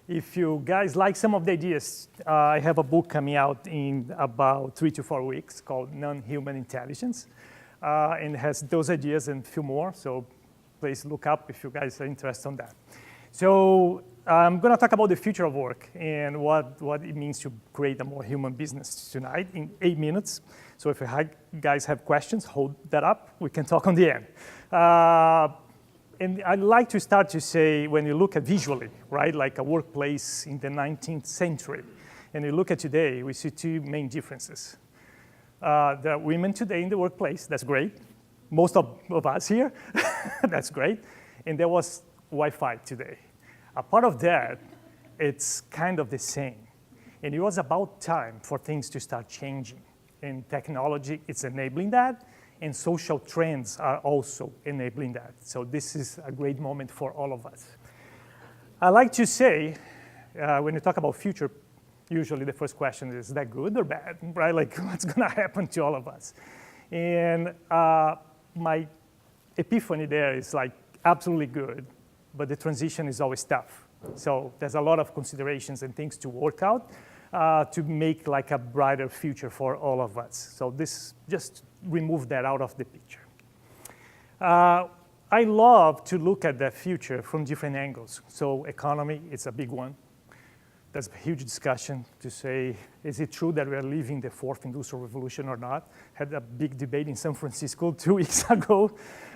If you guys like some of the ideas, I have a book coming out in about 3 to 4 weeks called Non-Human Intelligence. And it has those ideas and a few more, so please look up if you guys are interested in that. So I'm going to talk about the future of work and what it means to create a more human business tonight in 8 minutes. So if you guys have questions, hold that up. We can talk on the end. And I'd like to start to say, when you look at visually, right, like a workplace in the 19th century, and you look at today, we see two main differences. There are women today in the workplace, that's great. Most of us here, that's great. And there was Wi-Fi today. A part of that, it's kind of the same. And it was about time for things to start changing. And technology is enabling that. And social trends are also enabling that. So this is a great moment for all of us. I like to say, when you talk about future, usually the first question is that good or bad, right? Like, what's going to happen to all of us? And my epiphany there is like absolutely good, but the transition is always tough. So there's a lot of considerations and things to work out to make like a brighter future for all of us. So this just remove that out of the picture. I love to look at the future from different angles. So economy is a big one. There's a huge discussion to say, is it true that we are living the fourth industrial revolution or not? Had a big debate in San Francisco 2 weeks ago,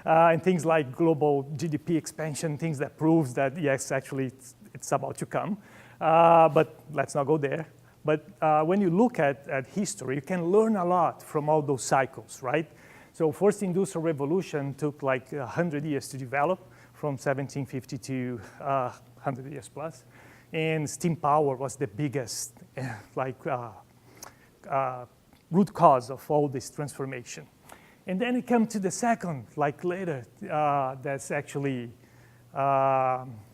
and things like global GDP expansion, things that proves that, yes, actually it's about to come. But let's not go there. But when you look at history, you can learn a lot from all those cycles, right? So first industrial revolution took like 100 years to develop, from 1750 to 100 years plus. And steam power was the biggest root cause of all this transformation. And then it came to the second, like later, that's actually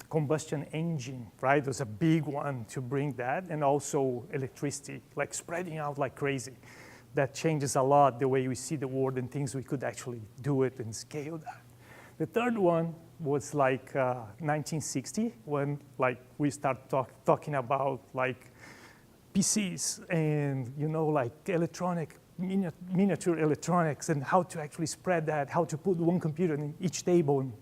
combustion engine, right? It was a big one to bring that, and also electricity, like spreading out like crazy. That changes a lot the way we see the world and things we could actually do it and scale that. The third one was like 1960, when like we start talking about like PCs and like electronic, miniature electronics, and how to actually spread that, how to put one computer in each table. And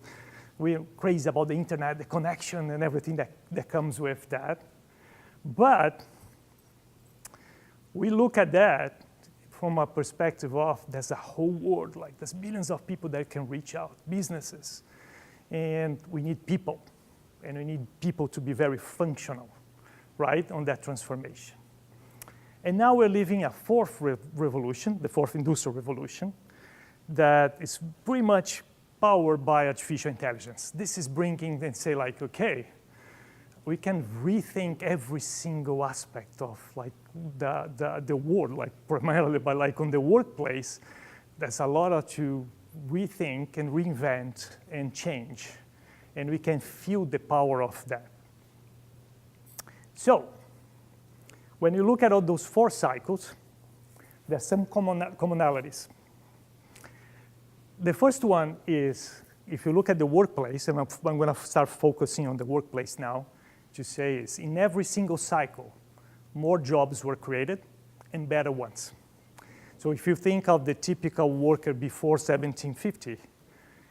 we're crazy about the internet, the connection, and everything that comes with that. But we look at that from a perspective of there's a whole world, like there's billions of people that can reach out, businesses. And we need people, and we need people to be very functional, right, on that transformation. And now we're living a fourth revolution, the fourth industrial revolution, that is pretty much powered by artificial intelligence. This is bringing and say like, okay, we can rethink every single aspect of like the world, like primarily, but like on the workplace, there's a lot to rethink and reinvent and change. And we can feel the power of that. So when you look at all those 4 cycles, there's some commonalities. The first one is, if you look at the workplace, and I'm going to start focusing on the workplace now, to say is, in every single cycle, more jobs were created and better ones. So if you think of the typical worker before 1750,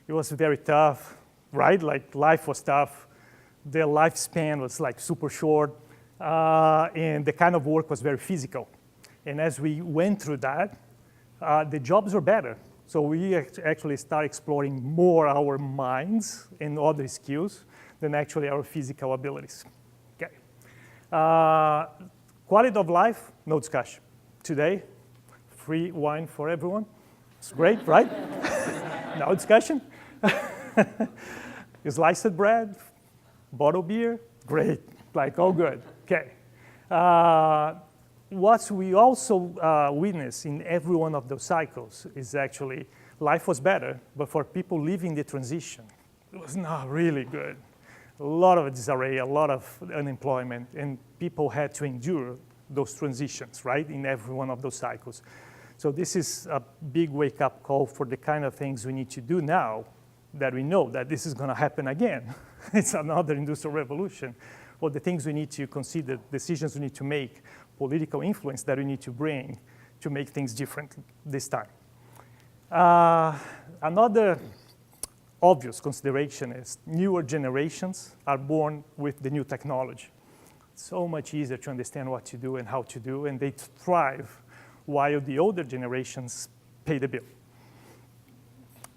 it was very tough, right? Like life was tough. Their lifespan was like super short, and the kind of work was very physical. And as we went through that, the jobs were better. So we actually start exploring more our minds and other skills than actually our physical abilities. Okay. Quality of life, no discussion. Today, free wine for everyone. It's great, right? No discussion. Sliced bread, bottled beer, great, like all good. Okay. What we also witness in every one of those cycles is actually life was better, but for people living the transition, it was not really good. A lot of disarray, a lot of unemployment, and people had to endure those transitions, right, in every one of those cycles. So this is a big wake-up call for the kind of things we need to do now that we know that this is going to happen again. It's another industrial revolution. or the things we need to consider, decisions we need to make, political influence that we need to bring to make things different this time. Another obvious consideration is newer generations are born with the new technology. So much easier to understand what to do and how to do, and they thrive while the older generations pay the bill.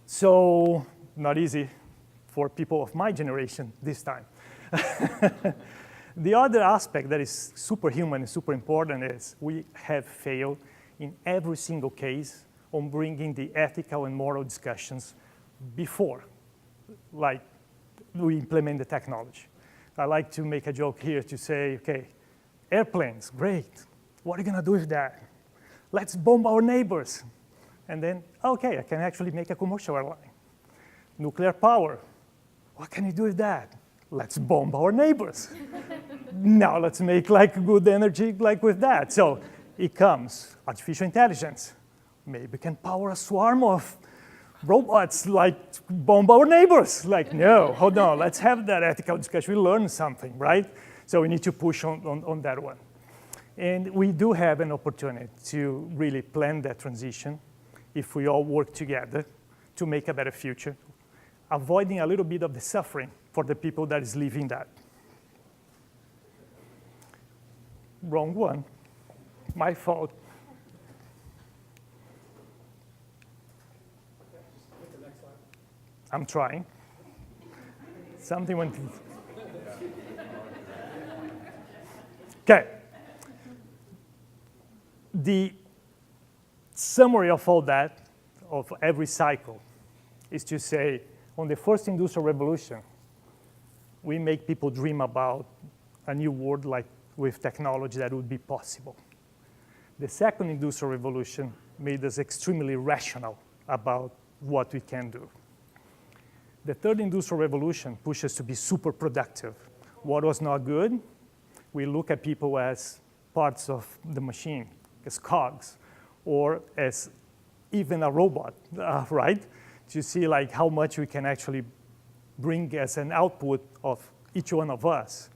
So not easy for people of my generation this time. The other aspect that is superhuman and super important is we have failed in every single case on bringing the ethical and moral discussions before, like, we implement the technology. I like to make a joke here to say, okay, airplanes, great. What are you gonna do with that? Let's bomb our neighbors. And then, okay, I can actually make a commercial airline. Nuclear power, what can you do with that? Let's bomb our neighbors. Now let's make like good energy like with that. So it comes, artificial intelligence. Maybe we can power a swarm of robots like bomb our neighbors. Like, no, hold on, let's have that ethical discussion. We learn something, right? So we need to push on that one. And we do have an opportunity to really plan that transition if we all work together to make a better future, avoiding a little bit of the suffering for the people that is living that. Wrong one, my fault. I'm trying. Something went. Okay. The summary of all that, of every cycle, is to say, on the first industrial revolution, we make people dream about a new world like with technology that would be possible. The second industrial revolution made us extremely rational about what we can do. The third industrial revolution pushed us to be super productive. What was not good, we look at people as parts of the machine, as cogs, or as even a robot, right? To see like how much we can actually bring as an output of each one of us.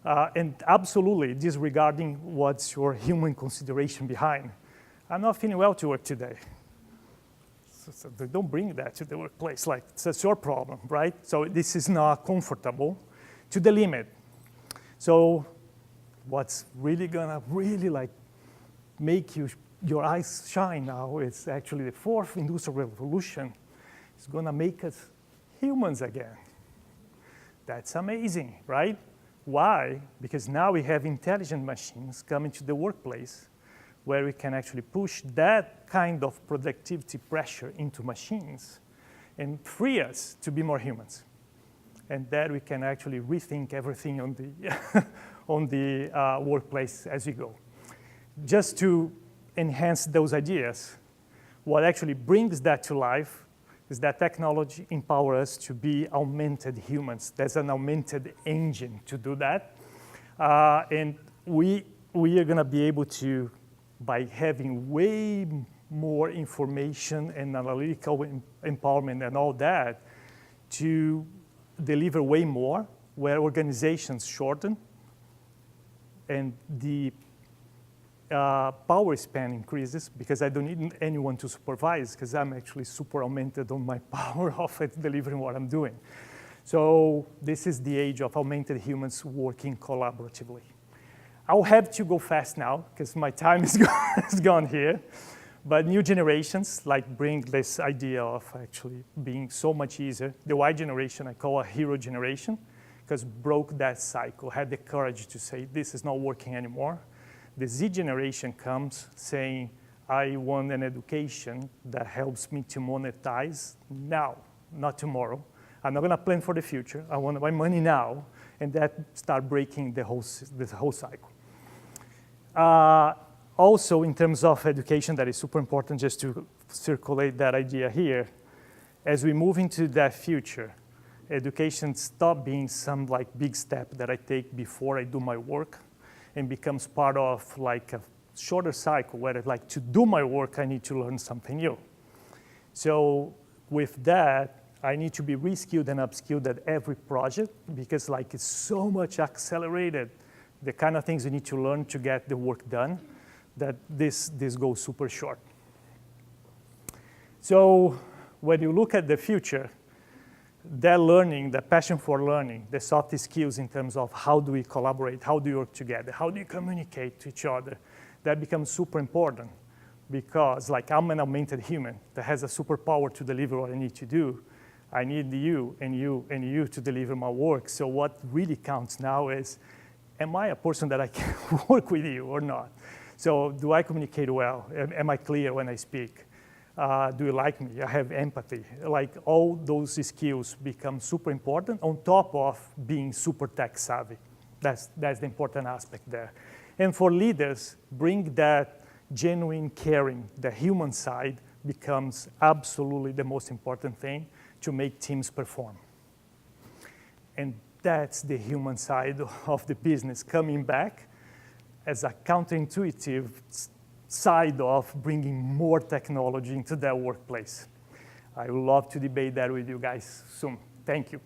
And absolutely disregarding what's your human consideration behind. I'm not feeling well to work today. So don't bring that to the workplace, like that's your problem, right? So this is not comfortable to the limit. So what's really gonna like make your eyes shine now is actually the fourth industrial revolution. It's gonna make us humans again. That's amazing, right? Why? Because now we have intelligent machines coming to the workplace where we can actually push that kind of productivity pressure into machines and free us to be more humans. And that we can actually rethink everything on the, on the workplace as we go. Just to enhance those ideas, what actually brings that to life is that technology empowers us to be augmented humans. There's an augmented engine to do that. And we are gonna be able to, by having way more information and analytical empowerment and all that, to deliver way more, where organizations shorten and the power span increases because I don't need anyone to supervise because I'm actually super augmented on my power of delivering what I'm doing. So this is the age of augmented humans working collaboratively. I'll have to go fast now because my time is gone here. But new generations like bring this idea of actually being so much easier. The Y generation I call a hero generation because broke that cycle, had the courage to say this is not working anymore. The Z generation comes saying, I want an education that helps me to monetize now, not tomorrow. I'm not gonna plan for the future. I want my money now, and that start breaking the whole cycle. Also, in terms of education, that is super important just to circulate that idea here. As we move into that future, education stop being some like big step that I take before I do my work and becomes part of like a shorter cycle where like to do my work, I need to learn something new. So with that, I need to be reskilled and upskilled at every project because like it's so much accelerated, the kind of things you need to learn to get the work done, that this goes super short. So when you look at the future, that learning, the passion for learning, the soft skills in terms of how do we collaborate, how do you work together, how do you communicate to each other, that becomes super important because like I'm an augmented human that has a superpower to deliver what I need to do. I need you and you and you to deliver my work. So what really counts now is, am I a person that I can work with you or not? So do I communicate well? Am I clear when I speak? Do you like me? I have empathy. Like all those skills become super important on top of being super tech savvy. That's the important aspect there. And for leaders, bring that genuine caring, the human side becomes absolutely the most important thing to make teams perform. And that's the human side of the business coming back as a counterintuitive side of bringing more technology into their workplace. I would love to debate that with you guys soon. Thank you.